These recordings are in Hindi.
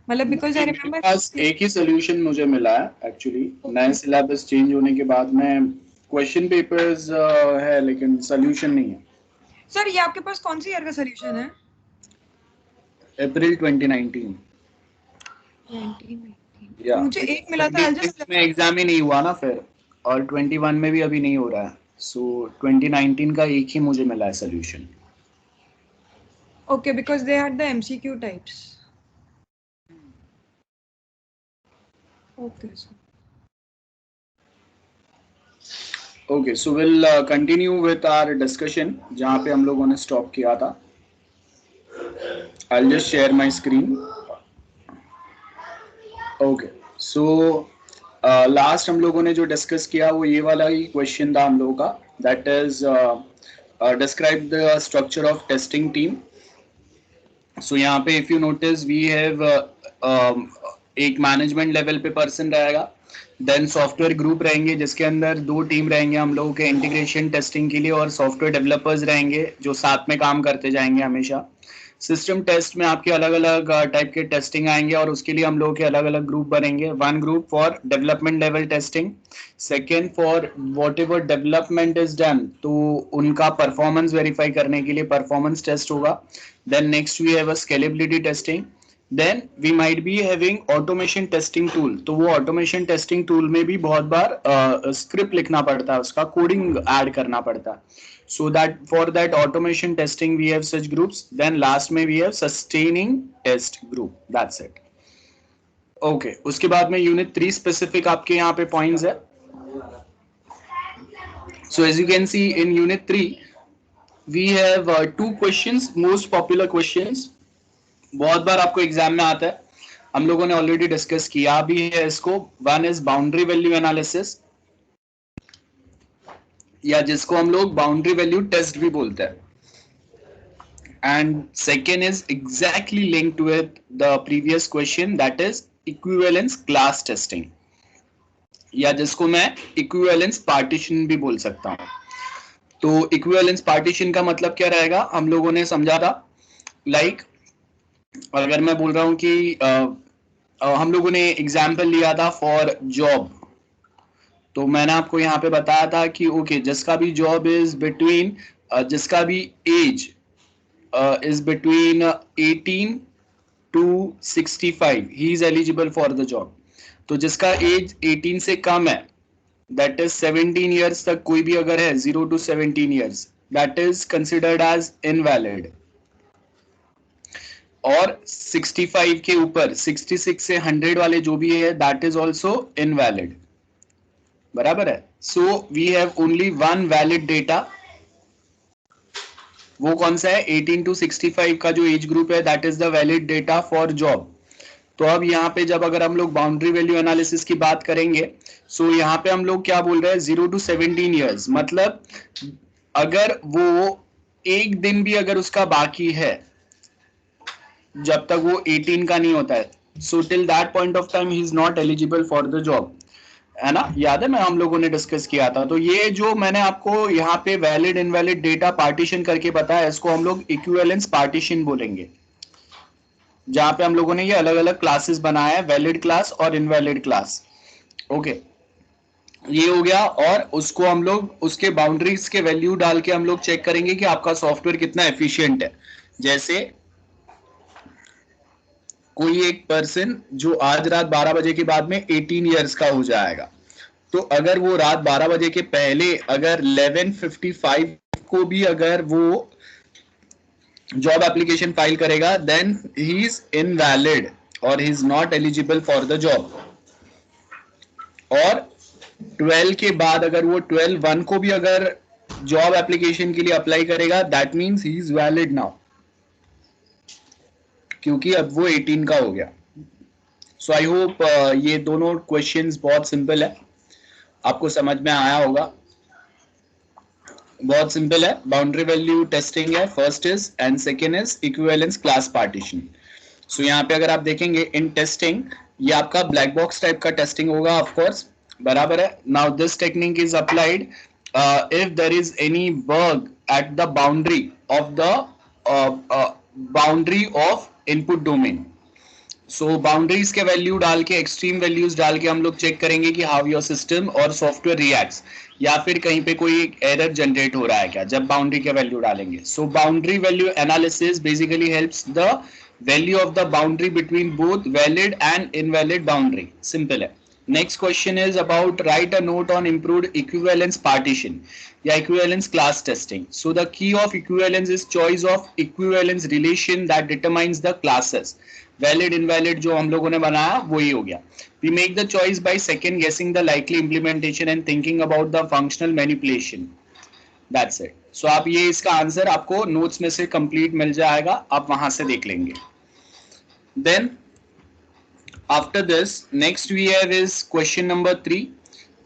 मतलब बिकॉज आई मेरे रिमेम्बर पास एक ही सोल्यूशन मुझे मिला है एक्चुअली। नए सिलेबस चेंज होने के बाद में क्वेश्चन पेपर्स है लेकिन सोल्यूशन नहीं है। सर ये आपके पास कौन सी ईयर का सोल्यूशन है? अप्रैल 2019। 1919 या मुझे एक मिला था। 26 में एग्जाम ही नहीं हुआ ना फिर, और 21 में भी अभी नहीं हो रहा है। सो 2019 का एक ही मुझे मिला है solution. Okay, because they had the MCQ types. Okay sir. Okay, so will continue with our discussion जहाँ पे हम लोगों ने स्टॉप किया था। I just share my screen. Okay, so last हम लोगों ने जो डिस्कस किया वो ये वाला ही क्वेश्चन था हम लोगों का, that is describe the structure of testing team. So यहाँ पे if you notice we have एक मैनेजमेंट लेवल पे पर्सन रहेगा, देन सॉफ्टवेयर ग्रुप रहेंगे जिसके अंदर दो टीम रहेंगे हम लोगों के इंटीग्रेशन टेस्टिंग के लिए, और सॉफ्टवेयर डेवलपर्स रहेंगे जो साथ में काम करते जाएंगे हमेशा। सिस्टम टेस्ट में आपके अलग अलग टाइप के टेस्टिंग आएंगे और उसके लिए हम लोगों के अलग अलग ग्रुप बनेंगे। One group for development level testing, second for whatever development is done, तो उनका परफॉर्मेंस वेरीफाई करने के लिए परफॉर्मेंस टेस्ट होगा। Then next we have a scalability testing. Then we might be having automation testing tool, तो वो ऑटोमेशन टेस्टिंग टूल में भी बहुत बार स्क्रिप्ट लिखना पड़ता है, उसका कोडिंग ऐड करना पड़ता है। So that for that automation testing we have such groups. Then last में we have sustaining test group. That's it. Okay, उसके बाद में यूनिट 3 स्पेसिफिक आपके यहाँ पे पॉइंट्स है। So as you can see in unit 3 we have two questions, most popular questions, बहुत बार आपको एग्जाम में आता है, हम लोगों ने ऑलरेडी डिस्कस किया भी है इसको। One is boundary value analysis, या जिसको हम लोग बाउंड्री वैल्यू टेस्ट भी बोलते हैं, and second is exactly linked with the previous question, that is equivalence class testing, या जिसको मैं equivalence partition भी बोल सकता हूँ। तो equivalence partition का मतलब क्या रहेगा हम लोगों ने समझा था। लाइक अगर मैं बोल रहा हूँ कि हम लोगों ने एग्जाम्पल लिया था फॉर जॉब, तो मैंने आपको यहाँ पे बताया था कि ओके जिसका भी जॉब इज बिटवीन, जिसका भी as is between 18 to 65, he is eligible for the job। तो जिसका एज 18 से कम है, दैट इज 17 ईयर्स तक कोई भी अगर है 0 to 17 years, that is considered as invalid. और 65 के ऊपर 66 से 100 वाले जो भी है दैट इज ऑल्सो इनवैलिड। बराबर है। So we have only one valid data, वो कौन सा है 18 to 65 का जो एज ग्रुप है, that is the valid data for job. तो अब यहाँ पे जब अगर हम लोग बाउंड्री वैल्यू एनालिसिस की बात करेंगे, सो यहाँ पे हम लोग क्या बोल रहे हैं 0 to 17 ईयर्स, मतलब अगर वो एक दिन भी अगर उसका बाकी है जब तक वो 18 का नहीं होता है, so till that point of time he is not eligible for the job, है ना। याद है मैं हम लोगों ने डिस्कस किया था। तो ये जो मैंने आपको यहाँ पे वैलिड इनवैलिड डेटा पार्टीशन करके बताया, इसको हम लोग इक्विवेलेंस पार्टीशन बोलेंगे, जहां पे हम लोगों ने ये अलग अलग क्लासेस बनाया है, वैलिड क्लास और इनवैलिड क्लास। ओके, ये हो गया। और उसको हम लोग उसके बाउंड्रीज के वैल्यू डाल के हम लोग चेक करेंगे कि आपका सॉफ्टवेयर कितना एफिशिएंट है। जैसे कोई एक पर्सन जो आज रात 12 बजे के बाद में 18 ईयर्स का हो जाएगा, तो अगर वो रात 12 बजे के पहले अगर 11:55 को भी अगर वो जॉब एप्लीकेशन फाइल करेगा, देन ही इज इनवैलिड और he is not eligible for the job. और 12 के बाद अगर वो 12:01 को भी अगर जॉब एप्लीकेशन के लिए अप्लाई करेगा, that means he is valid now, क्योंकि अब वो 18 का हो गया। सो आई होप ये दोनों क्वेश्चंस बहुत सिंपल है, आपको समझ में आया होगा। बहुत सिंपल है, बाउंड्री वैल्यू टेस्टिंग है first is, and second is equivalence class partition. So यहाँ पे अगर आप देखेंगे इन टेस्टिंग, ये आपका ब्लैक बॉक्स टाइप का टेस्टिंग होगा ऑफ कोर्स, बराबर है। Now this technique is applied if there is any bug at the boundary of the boundary of input domain. So boundaries के वैल्यू डाल के, एक्सट्रीम वैल्यूज डाल के हम लोग चेक करेंगे कि हाउ योर सिस्टम और सॉफ्टवेयर रिएक्ट्स, या फिर कहीं पे कोई एरर जनरेट हो रहा है क्या जब बाउंड्री के वैल्यू डालेंगे. So boundary value analysis basically helps the value of the boundary between both valid and invalid boundary. Simple है. Next question is about write a note on improved equivalence partition या equivalence class testing. So the key of equivalence is choice of equivalence relation that determines the classes. Valid invalid जो हम लोगों ने बनाया वही हो गया. We make the choice by second guessing the likely implementation and thinking about the functional manipulation. That's it. So आप ये इसका आंसर आपको नोट्स में से कंप्लीट मिल जाएगा, आप वहां से देख लेंगे. Then after this next we have is question number 3.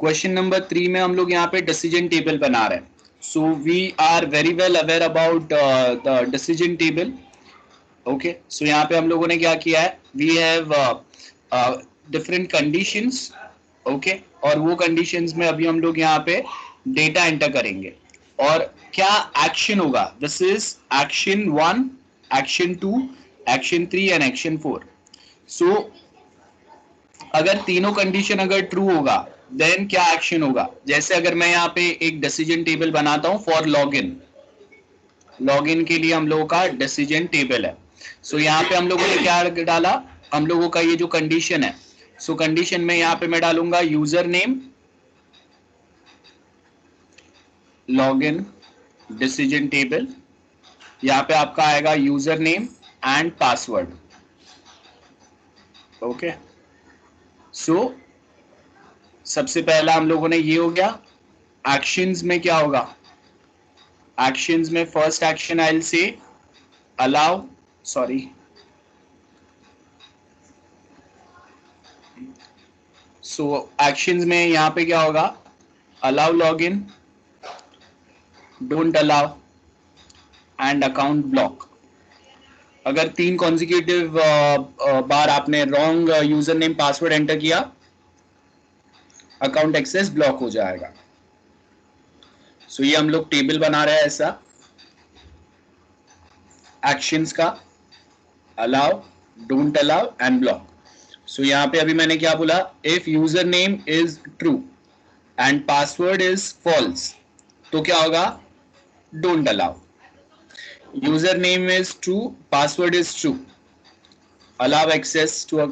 Question number 3 में हम लोग यहाँ पे decision table बना रहे हैं. So we are very well aware about the decision table. Okay, so यहाँ पे हम लोगों ने क्या किया है, we have different conditions. Okay, और वो conditions में अभी हम लोग यहाँ पे data enter करेंगे और क्या action होगा. This is action 1, action 2, action 3 and action 4. So अगर तीनों कंडीशन अगर ट्रू होगा देन क्या एक्शन होगा. जैसे अगर मैं यहाँ पे एक डिसीजन टेबल बनाता हूँ फॉर लॉगिन, लॉगिन के लिए हम लोगों का डिसीजन टेबल है. सो यहाँ पे हम लोगों ने क्या डाला, हम लोगों का ये जो कंडीशन है, सो कंडीशन में यहाँ पे मैं डालूंगा user name login decision table. यहाँ पे आपका आएगा user name and password. Okay, so सबसे पहला हम लोगों ने ये हो गया. एक्शंस में क्या होगा, एक्शंस में first action I will say allow, sorry so actions में यहाँ पे क्या होगा, allow login, don't allow and account block. अगर 3 कॉन्जिक्यूटिव बार आपने wrong user name password enter किया, अकाउंट एक्सेस ब्लॉक हो जाएगा. सो ये हम लोग टेबल बना रहे हैं ऐसा एक्शंस का, allow, don't allow and block. So यहाँ पे अभी मैंने क्या बोला, if user name is true and password is false तो क्या होगा, don't allow. Username is true, password is true, allow access to a,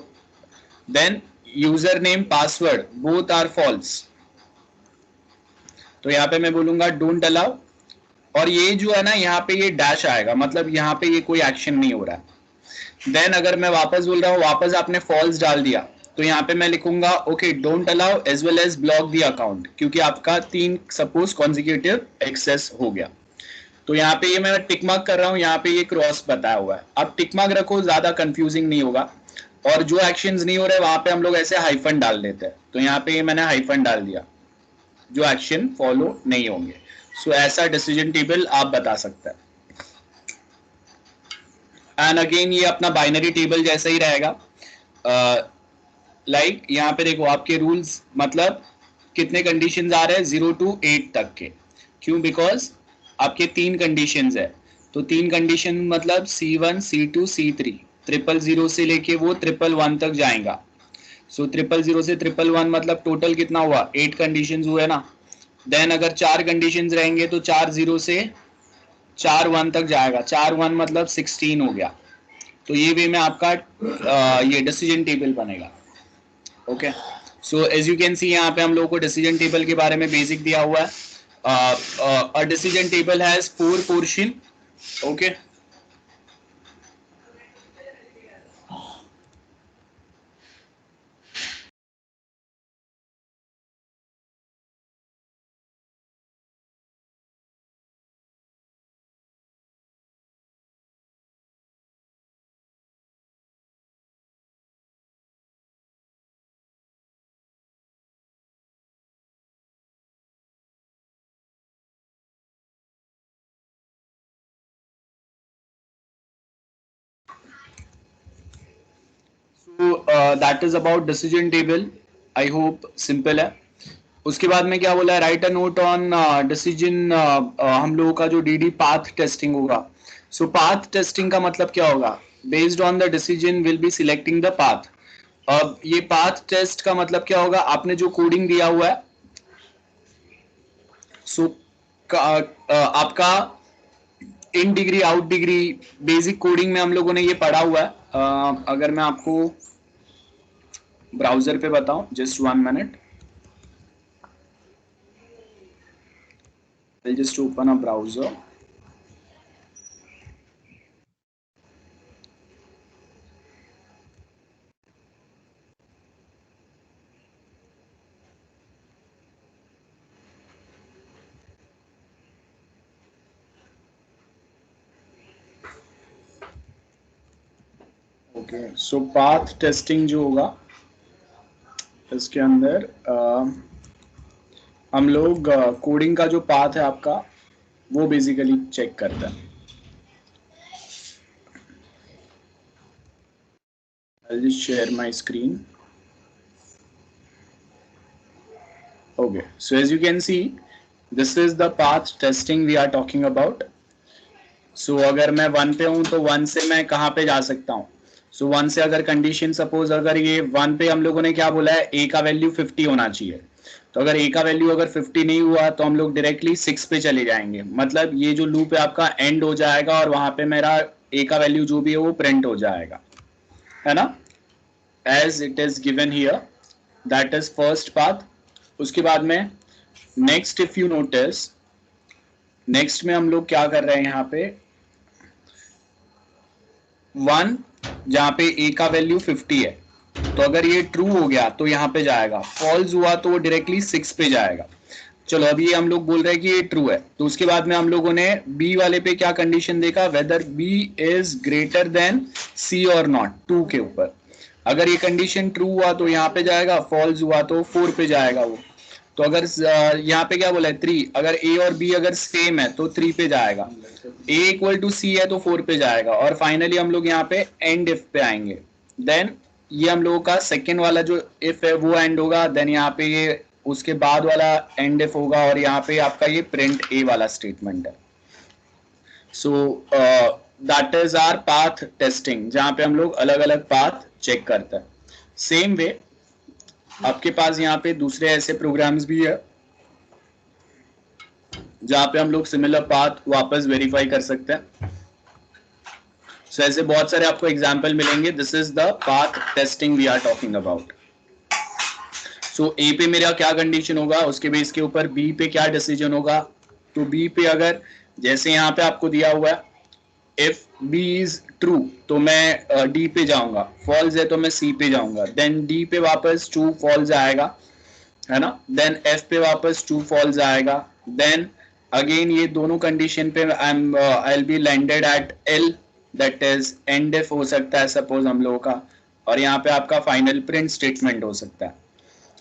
then username password both are false तो यहाँ पे मैं बोलूंगा don't allow. और ये जो है ना यहाँ पे ये डैश आएगा, मतलब यहाँ पे ये कोई एक्शन नहीं हो रहा है. देन अगर मैं वापस बोल रहा हूँ, वापस आपने फॉल्स डाल दिया तो यहाँ पे मैं लिखूंगा okay don't allow as well as block the account, क्योंकि आपका 3 सपोज कॉन्जिक्यूटिव एक्सेस हो गया. तो यहाँ पे ये मैं टिक मार्क कर रहा हूँ, यहाँ पे ये क्रॉस बताया हुआ है. अब टिक मार्क रखो, ज्यादा कंफ्यूजिंग नहीं होगा. और जो एक्शंस नहीं हो रहे वहां पे हम लोग ऐसे हाइफन डाल देते हैं. तो यहाँ पे ये मैंने हाइफन डाल दिया, जो एक्शन फॉलो नहीं होंगे. सो ऐसा डिसीजन टेबल आप बता सकते हैं. एंड अगेन ये अपना बाइनरी टेबल जैसा ही रहेगा. लाइक यहाँ पे देखो आपके रूल्स, मतलब कितने कंडीशंस आ रहे हैं 0 to 8 तक के. क्यों, बिकॉज आपके 3 कंडीशंस है. तो 3 कंडीशन मतलब C1, C2, C3, 000 से लेके वो 111 तक जाएगा. सो 000 से 111 मतलब टोटल कितना हुआ, 8 कंडीशंस हुए ना. देन अगर 4 कंडीशंस रहेंगे तो 40 से 41 तक जाएगा. 41 मतलब 16 हो गया. तो ये वे में आपका ये डिसीजन टेबल बनेगा. Okay, so as you can see यहाँ पे हम लोगों को डिसीजन टेबल के बारे में बेसिक दिया हुआ है. A decision table has 4 portion. Okay, so that is about decision table. I hope simple है. उसके बाद में क्या बोला है, right a note on decision. हम लोगों का जो DD पाथ टेस्टिंग होगा. सो पाथ टेस्टिंग का मतलब क्या होगा, based on the decision will be selecting the path. अब ये पाथ टेस्ट का मतलब क्या होगा, आपने जो कोडिंग दिया हुआ है, सो आपका in degree out degree basic coding में हम लोगों ने ये पढ़ा हुआ है। अगर मैं आपको ब्राउजर पे बताऊं, just 1 minute, I'll just open a browser. Okay, so path testing जो होगा इसके अंदर हम लोग कोडिंग का जो पाथ है आपका वो बेसिकली चेक करते हैं। I'll just share my screen. Okay, so as you can see, this is the path testing we are talking about. So अगर मैं 1 पे हूं तो 1 से मैं कहाँ पे जा सकता हूँ? So 1 से अगर कंडीशन सपोज अगर ये 1 पे हम लोगों ने क्या बोला है, a का वैल्यू 50 होना चाहिए, तो अगर a का वैल्यू अगर 50 नहीं हुआ तो हम लोग डायरेक्टली 6 पे चले जाएंगे। मतलब ये जो लूप है आपका एंड हो जाएगा और वहां पे मेरा a का वैल्यू जो भी है वो प्रिंट हो जाएगा, है ना, as it is given here. That is first path. उसके बाद में next, if you notice, next में हम लोग क्या कर रहे हैं, यहाँ पे 1 जहां पे a का वैल्यू 50 है, तो अगर ये ट्रू हो गया तो यहाँ पे जाएगा, फॉल्स हुआ तो वो डायरेक्टली 6 पे जाएगा। चलो अभी ये हम लोग बोल रहे हैं कि ये ट्रू है, तो उसके बाद में हम लोगों ने b वाले पे क्या कंडीशन देखा, whether b is greater than c और नॉट, 2 के ऊपर। अगर ये कंडीशन ट्रू हुआ तो यहाँ पे जाएगा, फॉल्स हुआ तो 4 पे जाएगा वो। तो अगर यहाँ पे क्या बोला है 3, अगर a और b अगर सेम है तो 3 पे जाएगा, a इक्वल टू c है तो 4 पे जाएगा, और फाइनली हम लोग यहाँ पे एंड इफ पे आएंगे। देन ये हम लोगों का सेकेंड वाला जो इफ है वो एंड होगा, देन यहाँ पे ये उसके बाद वाला एंड इफ होगा, और यहाँ पे आपका ये प्रिंट a वाला स्टेटमेंट है। So that is our path testing, जहाँ पे हम लोग अलग अलग पाथ चेक करते हैं। सेम वे आपके पास यहाँ पे दूसरे ऐसे प्रोग्राम्स भी है जहां पे हम लोग सिमिलर पाथ वापस वेरीफाई कर सकते हैं। सो ऐसे बहुत सारे आपको एग्जांपल मिलेंगे। This is the path testing we are talking about. So ए पे मेरा क्या कंडीशन होगा, उसके बेस के ऊपर बी पे क्या डिसीजन होगा। तो बी पे अगर जैसे यहाँ पे आपको दिया हुआ है, इफ बी इज ट्रू तो मैं डी पे जाऊंगा, फॉल्स है तो मैं सी पे जाऊंगा, देन डी पे वापस ट्रू फॉल्स आएगा, है ना, देन एफ पे वापस ट्रू फॉल्स आएगा, देन अगेन ये दोनों कंडीशन पे I will be landed eight L, that is and if हो सकता है सपोज हम लोगों का, और यहाँ पे आपका फाइनल प्रिंट स्टेटमेंट हो सकता है।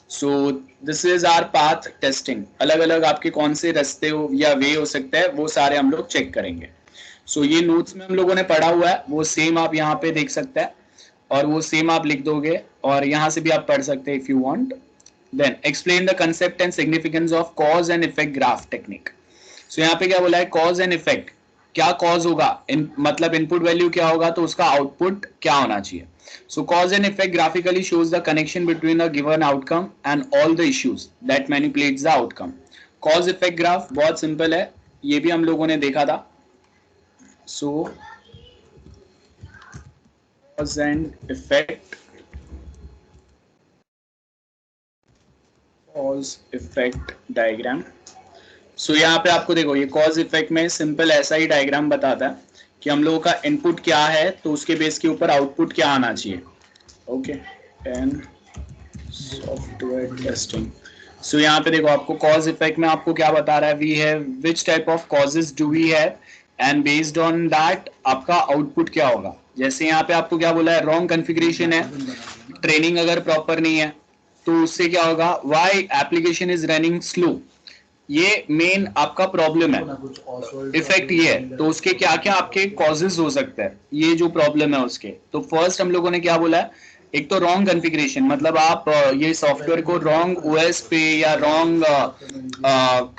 So this is our path testing. अलग अलग आपके कौन से रास्ते हो या वे हो सकते हैं वो सारे हम लोग चेक करेंगे। सो ये नोट्स में हम लोगों ने पढ़ा हुआ है वो सेम आप यहाँ पे देख सकते हैं, और वो सेम आप लिख दोगे और यहाँ से भी आप पढ़ सकते हैं if you want. Then explain the concept and significance of cause and effect graph technique. So यहाँ पे क्या बोला है, cause and effect, क्या cause होगा, मतलब input value क्या होगा तो उसका output क्या होना चाहिए। So cause and effect graphically shows the connection between a given outcome and all the issues that manipulates the outcome. Cause effect graph बहुत simple है, ये भी हम लोगों ने देखा था। So cause and effect, cause effect diagram. So यहाँ पे आपको देखो ये कॉज इफेक्ट में सिंपल ऐसा ही डायग्राम बताता है कि हम लोगों का इनपुट क्या है तो उसके बेस के ऊपर आउटपुट क्या आना चाहिए। Okay, and software testing. So यहाँ पे देखो आपको कॉज इफेक्ट में आपको क्या बता रहा है, we have which type of causes do we have and based on that आपका आउटपुट क्या होगा। जैसे यहाँ पे आपको क्या बोला है, रॉन्ग कॉन्फ़िगरेशन है, ट्रेनिंग अगर प्रॉपर नहीं है तो उससे क्या होगा, why application is running slow, ये मेन आपका प्रॉब्लम है, इफेक्ट ये है। तो उसके क्या क्या आपके कॉजेज हो सकते हैं, ये जो प्रॉब्लम है उसके। तो फर्स्ट हम लोगों ने क्या बोला है, एक तो रॉन्ग कॉन्फ़िगरेशन, मतलब आप ये सॉफ्टवेयर को रॉन्ग ओएस पे या रॉन्ग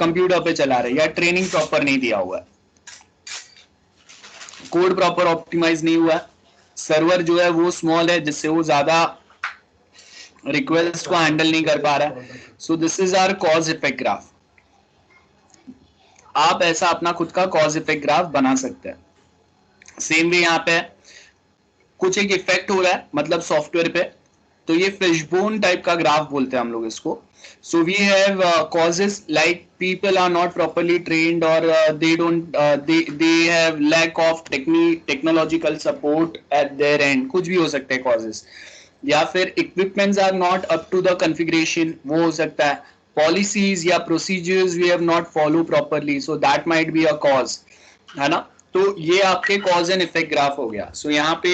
कंप्यूटर पे चला रहे, या ट्रेनिंग प्रॉपर नहीं दिया हुआ है, कोड प्रॉपर ऑप्टिमाइज नहीं हुआ है, सर्वर जो है वो स्मॉल है, जिससे वो ज्यादा रिक्वेस्ट को हैंडल नहीं कर पा रहा है. So this is our cause effect graph. आप ऐसा अपना खुद का कॉज इफेक्ट ग्राफ बना सकते हैं. सेम वे यहाँ पे कुछ एक इफेक्ट हो रहा है मतलब सॉफ्टवेयर पे, तो ये फिशबोन टाइप का ग्राफ बोलते हैं हम लोग इसको. So we have causes like people are not properly trained और they don't they have lack of technological support at their end, कुछ भी हो सकते हैं कॉजेस. या फिर equipments are not up to the configuration, वो हो सकता है. पॉलिसीज या procedures we have not follow properly, so that might be a cause, है ना. तो ये आपके कॉज एंड इफेक्ट ग्राफ हो गया. सो यहाँ पे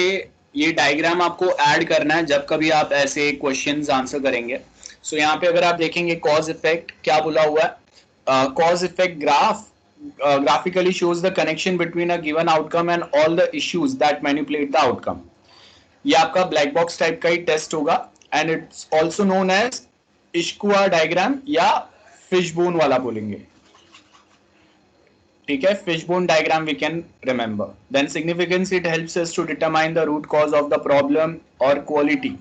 ये डायग्राम आपको ऐड करना है जब कभी आप ऐसे क्वेश्चंस आंसर करेंगे. सो यहाँ पे अगर आप देखेंगे कॉज इफेक्ट क्या बोला हुआ है, cause effect graph graphically shows the connection between a given outcome and all the issues that manipulate the outcome. ये आपका ब्लैक बॉक्स टाइप का ही टेस्ट होगा and it's also known as Ishikawa diagram या फिशबोन वाला बोलेंगे. ठीक है, fishbone diagram we can remember. Then significance, it helps us to determine the root cause of the problem और quality.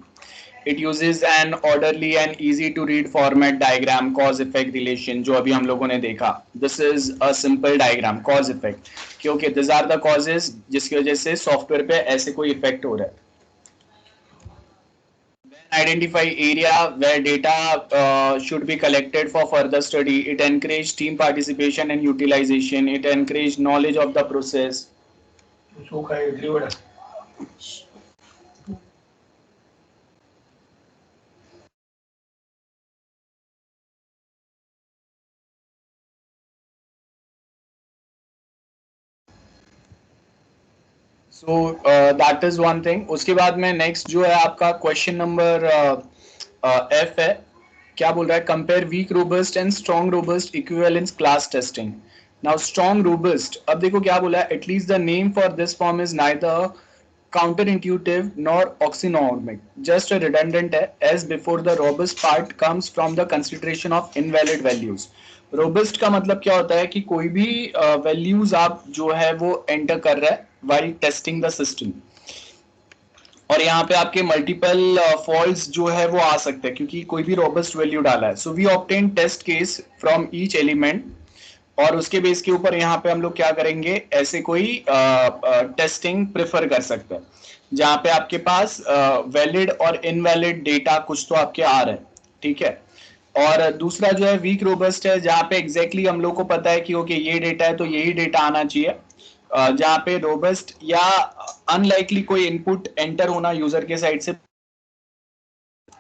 It uses an orderly and easy to read format diagram, cause effect relation, जो अभी हम लोगों ने देखा. This is a simple diagram, cause effect, क्योंकि these are the causes जिसकी वजह से सॉफ्टवेयर पे ऐसे कोई इफेक्ट हो रहा है. Identify area where data should be collected for further study. It encourage team participation and utilization. It encourage knowledge of the process. So that is one thing. उसके बाद में नेक्स्ट जो है आपका क्वेश्चन नंबर एफ है. क्या बोल रहा है, compare weak robust and strong robust equivalence class testing. Now strong robust, अब देखो क्या बोला है, at least the name for this form is neither counterintuitive nor oxymoronic, just a redundant है, as before the robust part comes from the consideration of invalid values. Robust का मतलब क्या होता है कि कोई भी वैल्यूज आप जो है वो एंटर कर रहा है while testing the system, और यहाँ पे आपके मल्टीपल फॉल्ट्स जो है वो आ सकते हैं क्योंकि कोई भी रोबस्ट वैल्यू डाला है. So we obtain test case from each element, और उसके बेस के ऊपर यहाँ पे हम लोग क्या करेंगे, ऐसे कोई टेस्टिंग प्रेफर कर सकते हैं जहाँ पे आपके पास वैलिड और इनवैलिड डेटा कुछ तो आपके आ रहे हैं. ठीक है. और दूसरा जो है वीक रोबस्ट है, जहाँ पे एग्जैक्टली हम लोग को पता है कि ओके ये डेटा है तो यही डेटा आना चाहिए. जहाँ पे रोबस्ट या अनलाइकली कोई इनपुट एंटर होना यूजर के साइड से,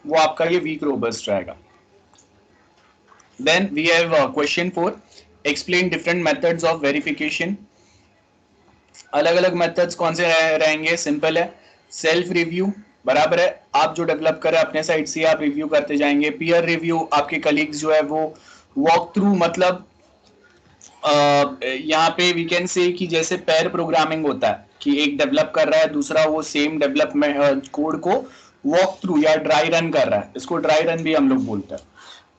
वो आपका ये वीक रोबस्ट रहेगा. Then we have question 4, explain different methods of verification. अलग अलग मेथड्स कौन से रहेंगे, सिंपल है, सेल्फ रिव्यू, बराबर है, आप जो डेवलप करें अपने साइड से आप रिव्यू करते जाएंगे. पीयर रिव्यू, आपके कलीग्स जो है वो वॉक थ्रू, मतलब यहाँ पे वी कैन से कि जैसे पेयर प्रोग्रामिंग होता है कि एक डेवलप कर रहा है, दूसरा वो सेम डेवलपमेंट कोड को वॉक थ्रू या ड्राई रन कर रहा है, इसको ड्राई रन भी हम लोग बोलते हैं,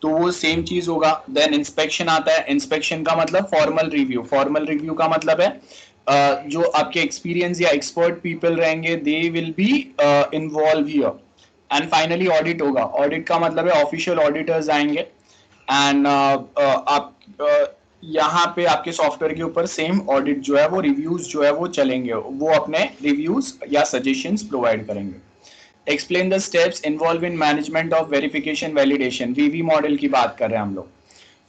तो वो सेम चीज होगा. देन इंस्पेक्शन आता है, इंस्पेक्शन का मतलब फॉर्मल रिव्यू. फॉर्मल रिव्यू का मतलब है जो आपके एक्सपीरियंस या एक्सपर्ट पीपल रहेंगे दे will be involve here. And finally audit होगा. ऑडिट का मतलब है ऑफिशियल ऑडिटर्स आएंगे एंड आप यहाँ पे आपके सॉफ्टवेयर के ऊपर सेम ऑडिट जो है वो रिव्यूज जो है वो चलेंगे, वो अपने रिव्यूज या सजेशंस प्रोवाइड करेंगे. Explain the steps involve in management of verification validation. VV model की बात कर रहे हैं हम लोग.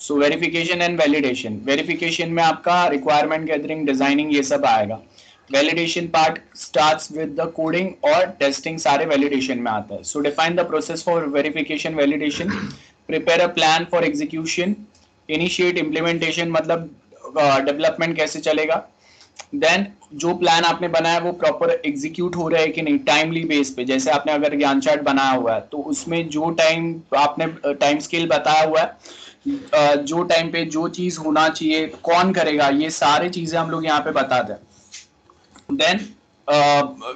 So verification and validation, verification में आपका रिक्वायरमेंट गैदरिंग, डिजाइनिंग, ये सब आएगा. Validation part starts with the coding और टेस्टिंग, सारे वैलिडेशन में आता है. So define the process for verification validation, prepare a plan for execution, initiate implementation, मतलब डेवलपमेंट कैसे चलेगा. देन जो प्लान आपने बनाया वो प्रॉपर एग्जीक्यूट हो रहा है कि नहीं टाइमली बेस पे. जैसे आपने अगर ज्ञान चार्ट बनाया हुआ है तो उसमें जो टाइम आपने टाइम स्केल बताया हुआ है, जो टाइम पे जो चीज होना चाहिए, कौन करेगा, ये सारी चीजें हम लोग यहाँ पे बताते हैं. Then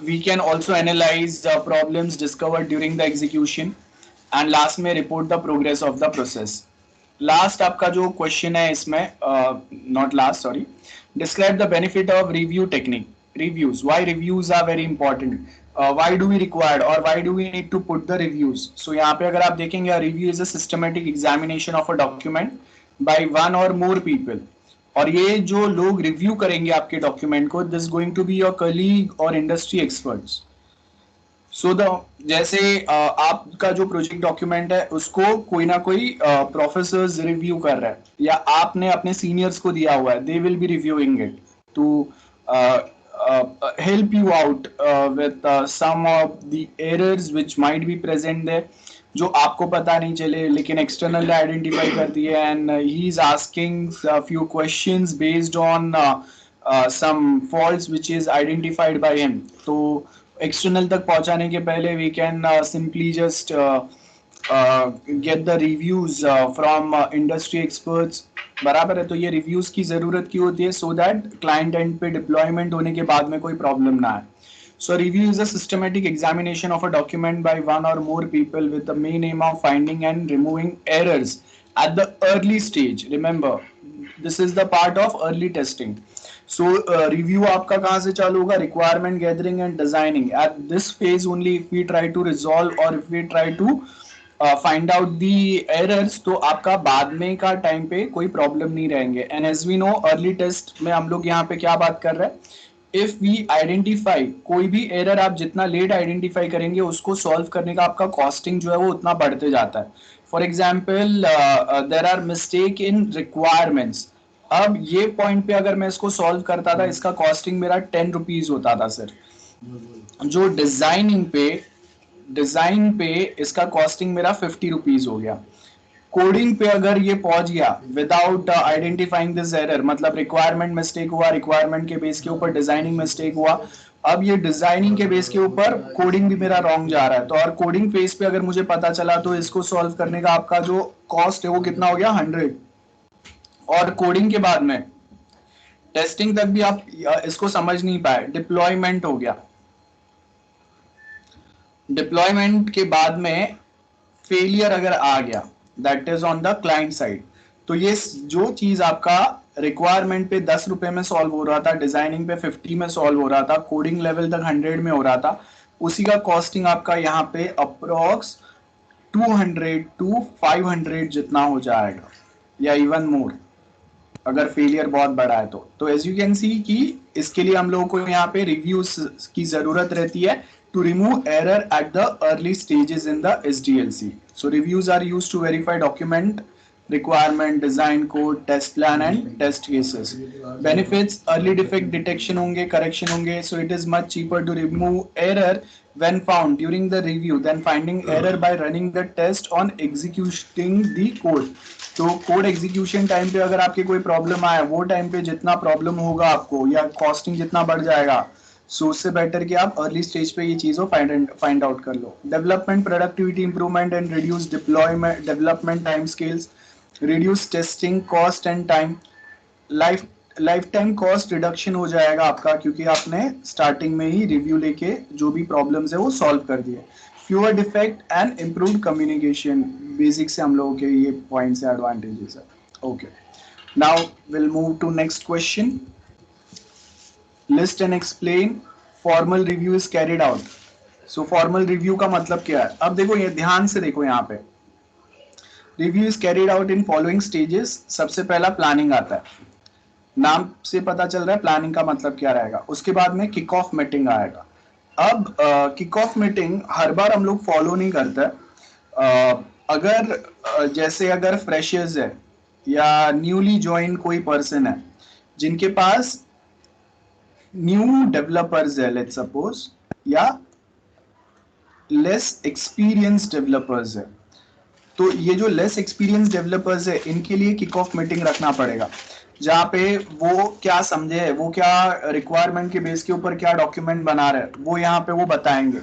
we can also analyse problems discovered during the execution and last में report the progress of the process. Last आपका जो क्वेश्चन है इसमें, not last sorry, describe the benefit of review technique. Reviews, why reviews are very important. why do we required or why do we need to put the reviews? So यहाँ पे अगर आप देखेंगे, a review is a systematic examination of a document by one or more people. और ये जो लोग रिव्यू करेंगे आपके डॉक्यूमेंट को, this going to be your colleague और इंडस्ट्री एक्सपर्ट्स. सो द जैसे आपका जो प्रोजेक्ट डॉक्यूमेंट है उसको कोई ना कोई प्रोफेसर्स रिव्यू कर रहा है या आपने अपने सीनियर्स को दिया हुआ है, they will be reviewing it to help you out with some of the errors which might be present there, जो आपको पता नहीं चले लेकिन एक्सटर्नल आइडेंटिफाई करती है, and he is asking few questions based on some faults which is identified by him. तो एक्सटर्नल तक पहुंचाने के पहले we can simply just get the reviews from industry experts. बराबर है. तो ये रिव्यूज की जरूरत क्यों होती है? सो दैट क्लाइंट एंड पे डिप्लॉयमेंट होने के बाद में कोई प्रॉब्लम ना आए. So review is a systematic examination of a document by one or more people with the main aim of finding and removing errors at the early stage. Remember, this is the part of early testing. So review आपका कहाँ से चालू होगा? Requirement gathering and designing. At this phase only, if we try to resolve or if we try to find out the errors, तो आपका बाद में का टाइम पे कोई प्रॉब्लम नहीं रहेंगे. And as we know, early test में हम लोग यहाँ पे क्या बात कर रहे हैं? इफ वी आइडेंटिफाई कोई भी एरर, आप जितना लेट आइडेंटिफाई करेंगे उसको सॉल्व करने का आपका कॉस्टिंग जो है वो उतना बढ़ते जाता है. For example, there are mistake in requirements. अब ये पॉइंट पे अगर मैं इसको सॉल्व करता था, इसका कॉस्टिंग मेरा 10 रुपीज होता था सर. जो डिजाइन पे इसका कॉस्टिंग मेरा 50 रुपीज हो गया. कोडिंग पे अगर ये पहुंच गया विदाउट आइडेंटिफाइंग दिस एरर, मतलब रिक्वायरमेंट मिस्टेक हुआ, रिक्वायरमेंट के बेस के ऊपर डिजाइनिंग मिस्टेक हुआ, अब ये डिजाइनिंग के बेस के ऊपर कोडिंग भी मेरा रॉन्ग जा रहा है. तो और कोडिंग फेज पे अगर मुझे पता चला तो इसको सॉल्व करने का आपका जो कॉस्ट है वो कितना हो गया? 100. और कोडिंग के बाद में टेस्टिंग तक भी आप इसको समझ नहीं पाए, डिप्लॉयमेंट हो गया. डिप्लॉयमेंट के बाद में फेलियर अगर आ गया, that is on the client side. तो ये जो चीज आपका रिक्वायरमेंट पे 10 रुपए में सॉल्व हो रहा था, डिजाइनिंग पे 50 में सॉल्व हो रहा था, कोडिंग लेवल तक 100 में हो रहा था, उसी का कॉस्टिंग आपका यहाँ पे अप्रोक्स 200 to 500 जितना हो जाएगा या इवन मोर अगर फेलियर बहुत बड़ा है तो एज यू कैन सी कि इसके लिए हम लोगों को यहाँ पे रिव्यूज की जरूरत रहती है to remove error at the early stages in the SDLC. So reviews are used to verify document requirement, design code, test plan and test cases. Benefits: early defect detection होंगे, correction होंगे. So it is much cheaper to remove error when found during the review than finding error by running the test on executing the code. तो कोड एग्जीक्यूशन टाइम पे अगर आपके कोई प्रॉब्लम आया, वो टाइम पे जितना प्रॉब्लम होगा आपको या कॉस्टिंग जितना बढ़ जाएगा, सो उससे बेटर कि आप अर्ली स्टेज पे ये चीजों फाइंड आउट कर लो. Development productivity improvement and reduce deployment development time scales, reduce testing cost and time. Life time cost reduction हो जाएगा आपका क्योंकि आपने स्टार्टिंग में ही रिव्यू लेके जो भी प्रॉब्लम्स है वो सॉल्व कर दिए. Fewer defect and improved communication. Basic से हम लोगों के ये पॉइंट्स है, एडवांटेजेस है. Okay, now will move to next question. List and explain formal review is carried out. So formal review का मतलब क्या है? अब देखो, ये ध्यान से देखो यहाँ पे. Review is carried out in following stages. सबसे पहला प्लानिंग आता है. नाम से पता चल रहा है प्लानिंग का मतलब क्या रहेगा. उसके बाद में किक ऑफ मीटिंग आएगा. अब किक ऑफ मीटिंग हर बार हम लोग फॉलो नहीं करते. अगर जैसे अगर फ्रेशर्स है या न्यूली ज्वाइन कोई पर्सन है जिनके पास न्यू डेवलपर्स है, लेट्स सपोज, या लेस एक्सपीरियंस डेवलपर्स है, तो ये जो लेस एक्सपीरियंस डेवलपर्स है इनके लिए किक ऑफ मीटिंग रखना पड़ेगा जहाँ पे वो क्या समझे है, वो क्या रिक्वायरमेंट के बेस के ऊपर क्या डॉक्यूमेंट बना रहे हैं, वो यहाँ पे वो बताएंगे.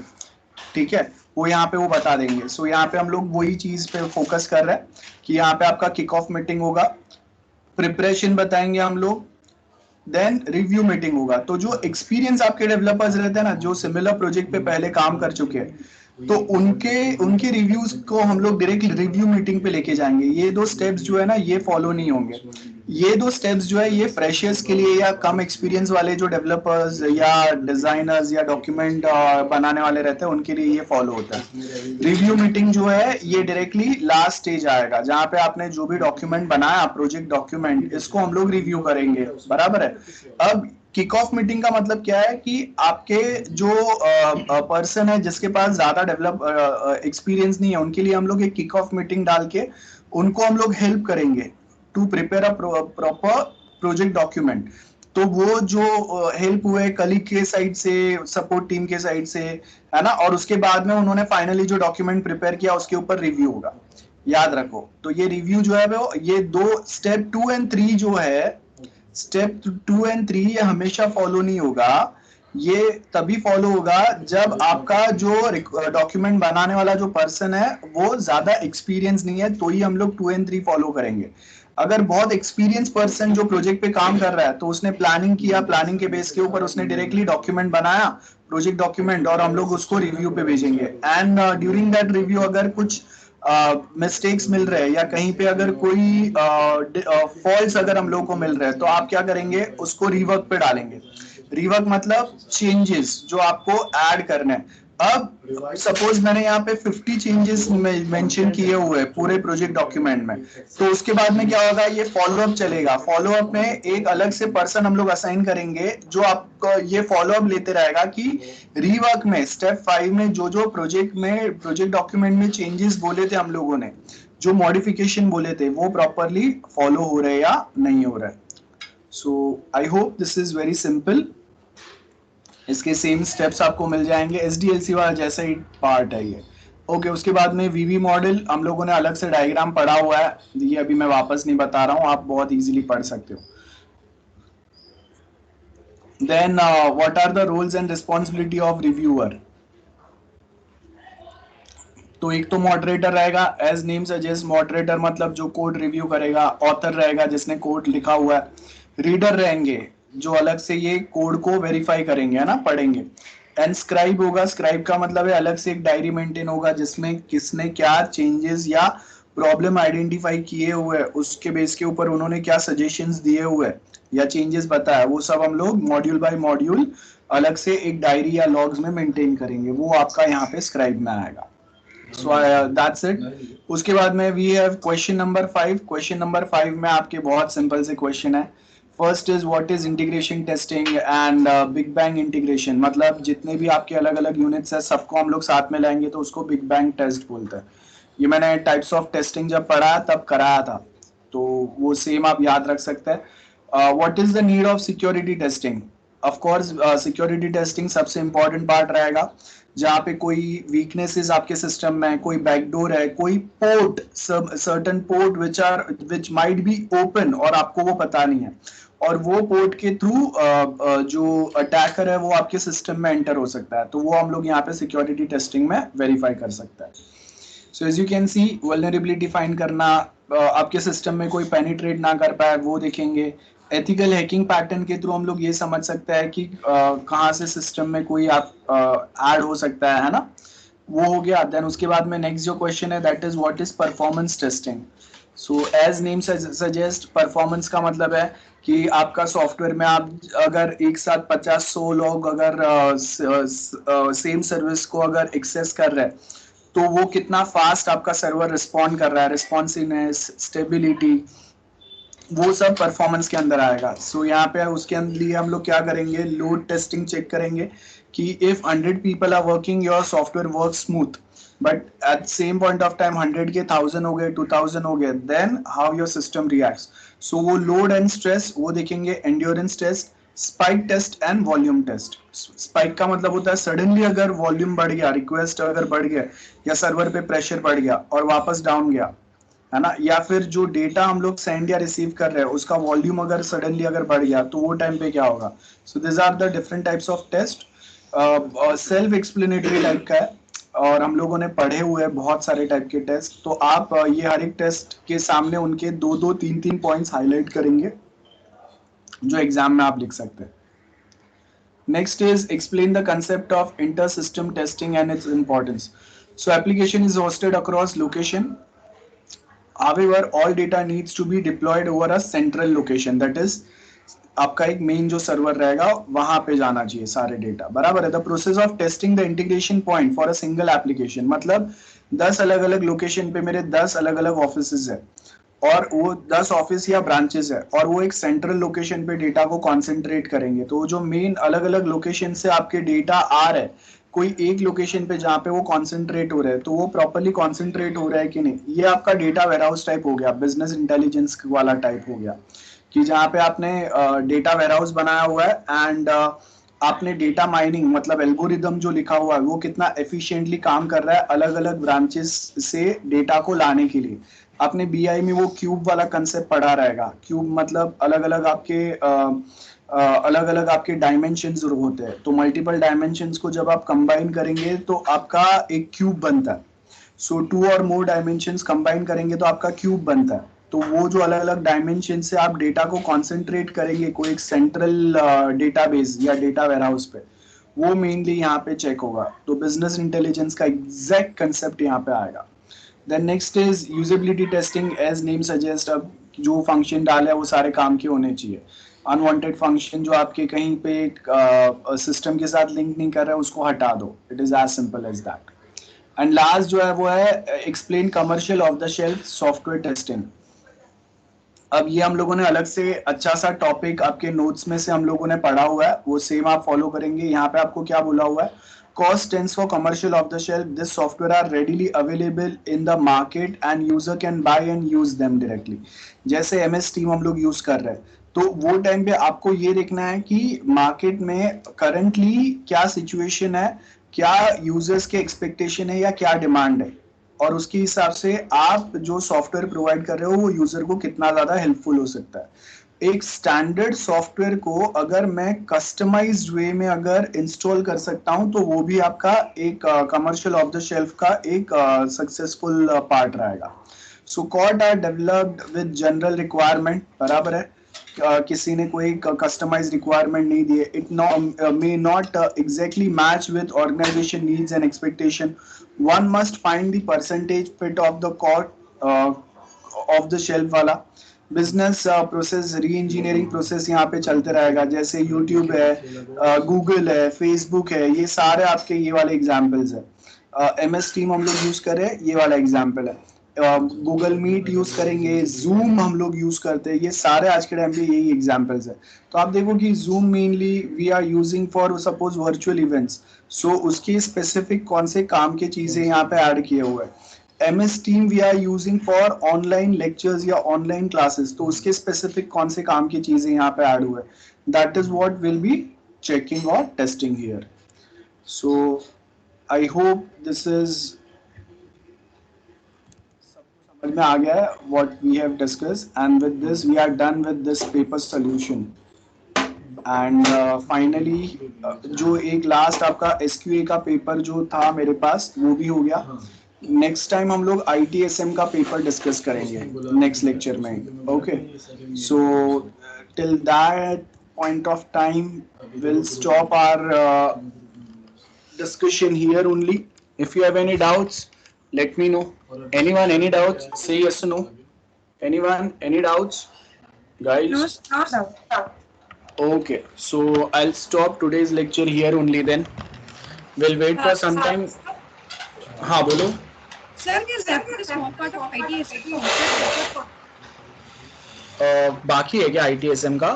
ठीक है, वो यहाँ पे वो बता देंगे. सो यहाँ पे हम लोग वही चीज पे फोकस कर रहे हैं कि यहाँ पे आपका किक ऑफ मीटिंग होगा, प्रिपरेशन बताएंगे हम लोग, देन रिव्यू मीटिंग होगा. तो जो एक्सपीरियंस आपके डेवलपर्स रहते हैं ना, जो सिमिलर प्रोजेक्ट पे पहले काम कर चुके हैं, तो उनके उनके रिव्यूज को हम लोग डायरेक्ट रिव्यू मीटिंग पे लेके जाएंगे। ये दो स्टेप्स जो है ना ये फॉलो नहीं होंगे। ये दो स्टेप्स जो है ये फ्रेशर्स के लिए या कम एक्सपीरियंस वाले जो डेवलपर्स या डिजाइनर्स या डॉक्यूमेंट बनाने वाले रहते हैं उनके लिए ये फॉलो होता है। रिव्यू मीटिंग जो है ये डायरेक्टली लास्ट स्टेज आएगा जहां पे आपने जो भी डॉक्यूमेंट बनाया प्रोजेक्ट डॉक्यूमेंट इसको हम लोग रिव्यू करेंगे, बराबर है। अब किक ऑफ मीटिंग का मतलब क्या है कि आपके जो पर्सन है जिसके पास ज्यादा डेवलप एक्सपीरियंस नहीं है उनके लिए हम लोग एक किक ऑफ मीटिंग डाल के उनको हम लोग हेल्प करेंगे to prepare a proper project document. तो वो जो हेल्प हुए कलीग के साइड से, सपोर्ट टीम के साइड से, है ना, और उसके बाद में उन्होंने फाइनली जो डॉक्यूमेंट प्रिपेयर किया उसके ऊपर रिव्यू होगा। याद रखो, तो ये रिव्यू जो है वो ये दो स्टेप 2 एंड 3 जो है, स्टेप 2 एंड 3 ये हमेशा फॉलो नहीं होगा। ये तभी फॉलो होगा जब आपका जो डॉक्यूमेंट बनाने वाला जो पर्सन है वो ज्यादा एक्सपीरियंस नहीं है, तो ही हम लोग 2 एंड 3 फॉलो करेंगे। अगर बहुत एक्सपीरियंस पर्सन जो प्रोजेक्ट पे काम कर रहा है तो उसने प्लानिंग किया, प्लानिंग के बेस के ऊपर उसने डायरेक्टली डॉक्यूमेंट बनाया, प्रोजेक्ट डॉक्यूमेंट, और हम लोग उसको रिव्यू पे भेजेंगे। एंड ड्यूरिंग दैट रिव्यू अगर कुछ मिस्टेक्स मिल रहे हैं या कहीं पे अगर कोई फॉल्ट्स अगर हम लोग को मिल रहे हैं तो आप क्या करेंगे, उसको रिवर्क पे डालेंगे। रिवर्क मतलब चेंजेस जो आपको ऐड करने हैं। अब सपोज मैंने यहाँ पे 50 चेंजेस मेंशन किए हुए हैं पूरे प्रोजेक्ट डॉक्यूमेंट में, तो उसके बाद में क्या होगा, ये फॉलोअप चलेगा। फॉलोअप में एक अलग से पर्सन हम लोग असाइन करेंगे जो आपको ये फॉलोअप लेते रहेगा कि रीवर्क में स्टेप 5 में जो जो प्रोजेक्ट डॉक्यूमेंट में चेंजेस बोले थे हम लोगों ने, जो मॉडिफिकेशन बोले थे वो प्रॉपरली फॉलो हो रहे या नहीं हो रहे। So I hope this is very simple. इसके सेम स्टेप्स आपको मिल जाएंगे, एसडीएलसी वाला जैसा ही पार्ट है ये। ओके, उसके बाद में वीवी मॉडल हम लोगों ने अलग से डायग्राम पढ़ा हुआ है, ये अभी मैं वापस नहीं बता रहा हूँ, आप बहुत इजीली पढ़ सकते हो। Then what are the roles and responsibility of reviewer. तो एक तो मॉडरेटर रहेगा, एज नेम सजेस्ट मॉडरेटर मतलब जो कोड रिव्यू करेगा, ऑथर रहेगा जिसने कोड लिखा हुआ है, रीडर रहेंगे जो अलग से ये कोड को वेरीफाई करेंगे, है ना, पढ़ेंगे। एंड स्क्राइब होगा, स्क्राइब का मतलब है अलग से एक डायरी मेंटेन होगा जिसमें किसने क्या चेंजेस या प्रॉब्लम आइडेंटिफाई किए हुए है, उसके बेस के ऊपर उन्होंने क्या सजेशंस दिए हुए है या चेंजेस बताया, वो सब हम लोग मॉड्यूल बाय मॉड्यूल अलग से एक डायरी या लॉग्स में मेंटेन करेंगे, वो आपका यहाँ पे स्क्राइब में आएगा। So that's it. उसके बाद में we have question number 5। Question number 5 में आपके बहुत सिंपल से क्वेश्चन है। First is what is integration testing and big bang integration, मतलब जितने भी आपके अलग अलग यूनिट्स है सबको हम लोग साथ में लाएंगे तो उसको बिग बैंग टेस्ट बोलते हैं। ये मैंने टाइप्स ऑफ टेस्टिंग जब पढ़ा तब कराया था, तो वो सेम आप याद रख सकते हैं। What is the need of security testing. Of course security testing सबसे इंपॉर्टेंट पार्ट रहेगा जहाँ पे कोई वीकनेसेस आपके सिस्टम में है, कोई बैकडोर है, कोई port, certain port which might be open और आपको वो पता नहीं है, और वो पोर्ट के थ्रू जो अटैकर है वो आपके सिस्टम में एंटर हो सकता है, तो वो हम लोग यहाँ पे सिक्योरिटी टेस्टिंग में वेरीफाई कर सकते हैं। So as you can see vulnerability find करना, आपके सिस्टम में कोई पेनिट्रेट ना कर पाए वो देखेंगे। एथिकल हैकिंग पैटर्न के थ्रू हम लोग ये समझ सकते हैं कि कहाँ से सिस्टम में कोई आप ऐड हो सकता है ना, वो हो गया। देन उसके बाद में नेक्स्ट जो क्वेश्चन है that is what is performance testing. So as name suggest, performance का मतलब है कि आपका सॉफ्टवेयर में आप अगर एक साथ 50-100 लोग अगर सेम सर्विस को अगर एक्सेस कर रहे हैं तो वो कितना फास्ट आपका सर्वर रिस्पॉन्ड कर रहा है, रिस्पॉन्सिवनेस, स्टेबिलिटी, वो सब परफॉर्मेंस के अंदर आएगा। सो यहाँ पे उसके लिए हम लोग क्या करेंगे, लोड टेस्टिंग चेक करेंगे कि if 100 people are working your software work smooth, but at same point of time 100 के 1000 हो गए, 2000 हो गए, then how your system reacts. So वो लोड एंड स्ट्रेस वो देखेंगे, endurance test, spike test and volume test. Spike का मतलब होता है सडनली अगर वॉल्यूम बढ़ गया, रिक्वेस्ट अगर बढ़ गया या सर्वर पे प्रेशर बढ़ गया और वापस डाउन गया, है ना, या फिर जो डेटा हम लोग सेंड या रिसीव कर रहे हैं उसका वॉल्यूम अगर सडनली अगर बढ़ गया तो वो टाइम पे क्या होगा। So this are the different types of test. Self explanatory type का है और हम लोगों ने पढ़े हुए हैं बहुत सारे टाइप के टेस्ट, तो आप ये हर एक टेस्ट के सामने उनके 2-2, 3-3 पॉइंट्स हाईलाइट करेंगे जो एग्जाम में आप लिख सकते हैं। Next is explain the concept of inter-system testing and its importance. So application is hosted across location. However, all data needs to be deployed over a central location. That is, आपका एक मेन जो सर्वर रहेगा वहां पे जाना चाहिए सारे डेटा, बराबर है. The process of testing the integration point for a single application, मतलब 10 अलग अलग लोकेशन पे मेरे 10 अलग अलग ऑफिसेज है और वो 10 ऑफिस या ब्रांचेस है और वो एक सेंट्रल लोकेशन पे डेटा को कॉन्सेंट्रेट करेंगे. तो जो मेन अलग अलग लोकेशन से आपके डेटा आ रहे हैं कोई एक लोकेशन पे जहाँ पे वो कॉन्सेंट्रेट हो रहा है, तो वो प्रॉपरली कॉन्सेंट्रेट हो रहा है कि नहीं, ये आपका डेटा वेयरहाउस टाइप हो गया, बिजनेस इंटेलिजेंस वाला टाइप हो गया कि जहाँ पे आपने डेटा वेयरहाउस बनाया हुआ है एंड आपने डेटा माइनिंग मतलब एल्गोरिदम जो लिखा हुआ है वो कितना एफिशिएंटली काम कर रहा है अलग अलग ब्रांचेस से डेटा को लाने के लिए. आपने बीआई में वो क्यूब वाला कंसेप्ट पढ़ा रहेगा. क्यूब मतलब अलग अलग आपके डायमेंशंस होते हैं, तो मल्टीपल डायमेंशंस को जब आप कंबाइन करेंगे तो आपका एक क्यूब बनता है. सो 2 और मोर डायमेंशंस कंबाइन करेंगे तो आपका क्यूब बनता है. तो वो जो अलग अलग डायमेंशन से आप डेटा को कॉन्सेंट्रेट करेंगे कोई एक सेंट्रल डेटाबेस या डेटा वेयरहाउस पे, वो मेनली यहाँ पे चेक होगा. तो बिजनेस इंटेलिजेंस का एग्जैक्ट कंसेप्ट यहाँ पे आएगा. Then next is usability testing. As name suggest, अब जो फंक्शन डाले वो सारे काम के होने चाहिए. अनवांटेड फंक्शन जो आपके कहीं पे सिस्टम के साथ लिंक नहीं कर रहा है उसको हटा दो. It is as simple as that. And last जो है वो है explain commercial off the shelf software testing. अब ये हम लोगों ने अलग से अच्छा सा टॉपिक आपके नोट्स में से हम लोगों ने पढ़ा हुआ है, वो सेम आप फॉलो करेंगे. यहाँ पे आपको क्या बोला हुआ है, कॉस्ट stands for commercial off the shelf. This software are readily available in the market and user can buy and use them directly. जैसे MS टीम हम लोग यूज कर रहे हैं, तो वो टाइम पे आपको ये देखना है कि मार्केट में करंटली क्या सिचुएशन है, क्या यूजर्स के एक्सपेक्टेशन है या क्या डिमांड है, और उसके हिसाब से आप जो सॉफ्टवेयर प्रोवाइड कर रहे हो वो यूजर को कितना ज्यादा हेल्पफुल हो सकता है. एक स्टैंडर्ड सॉफ्टवेयर को अगर मैं कस्टमाइज्ड वे में अगर इंस्टॉल कर सकता हूं तो वो भी आपका एक कमर्शियल ऑफ द शेल्फ का एक सक्सेसफुल पार्ट रहेगा. So code are developed with general requirement, बराबर है. किसी ने कोई कस्टमाइज रिक्वायरमेंट नहीं दी है. It may not exactly match with organization needs and expectation. One must find the percentage fit of the code of the shelf वाला. बिजनेस प्रोसेस री-इंजीनियरिंग प्रोसेस यहाँ पे चलते रहेगा. जैसे यूट्यूब है, गूगल है, फेसबुक है, ये सारे आपके ये वाले एग्जाम्पल्स है. MS टीम हम लोग यूज करें, ये वाला एग्जाम्पल है. गूगल मीट यूज करेंगे, जूम हम लोग यूज करते हैं, ये सारे आज के टाइम पे यही एग्जाम्पल्स है. तो आप देखो कि Zoom mainly we are using for suppose virtual events. So उसके स्पेसिफिक कौन से काम के चीजें यहाँ पे ऐड किए हुए हैं. MS team we are using for online lectures या ऑनलाइन क्लासेस, तो उसके स्पेसिफिक कौन से काम की चीजें यहाँ पे ऐड हुए. That is what will be checking और testing here. So I hope this is समझ में आ गया है what we have discussed, and with this we are done with this paper solution. And finally जो एक लास्ट आपका SQA का पेपर जो था मेरे पास वो भी हो गया. नेक्स्ट टाइम हम लोग ITSM का पेपर डिस्कस करेंगे नेक्स्ट लेक्चर में. Okay, so till that point of time we'll stop our discussion here only. If you have any doubts, let me know. Anyone, any doubts? Say yes or no. Anyone, any doubts? Guys? No, not doubt. Okay, so I'll stop today's lecture here only then. We'll wait for some time. हाँ बोलो. Sir, is that a small part of ITSM? बाकी है क्या ITSM का?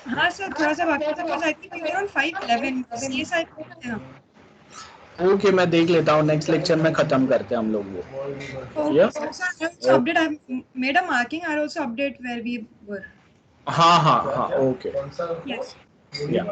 हाँ सर, थोड़ा सा बाकी था. I think we were on 511. ये शायद. ओके, मैं देख लेता हूँ. नेक्स्ट लेक्चर में खत्म करते हैं हम लोग वो. Yeah. So update. I made a marking. I also update where we were. हाँ हाँ हाँ. ओके. Yes. Yeah.